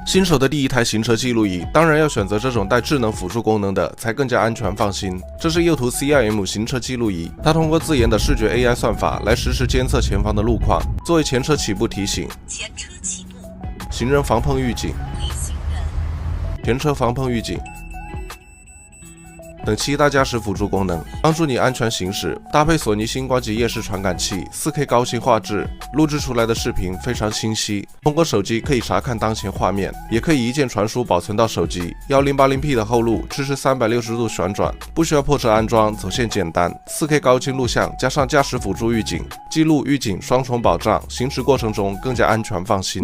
新手的第一台行车记录仪，当然要选择这种带智能辅助功能的，才更加安全放心。这是右图 CIM 行车记录仪，它通过自研的视觉 AI 算法来实时监测前方的路况，作为前车起步提醒、前车起步、行人防碰预警、行人、前车防碰预警等7大驾驶辅助功能，帮助你安全行驶。搭配索尼星光级夜视传感器，4K 高清画质，录制出来的视频非常清晰。通过手机可以查看当前画面，也可以一键传输保存到手机。1080P 的后录，支持360度旋转，不需要破车安装，走线简单。4K 高清录像加上驾驶辅助预警，记录预警双重保障，行驶过程中更加安全放心。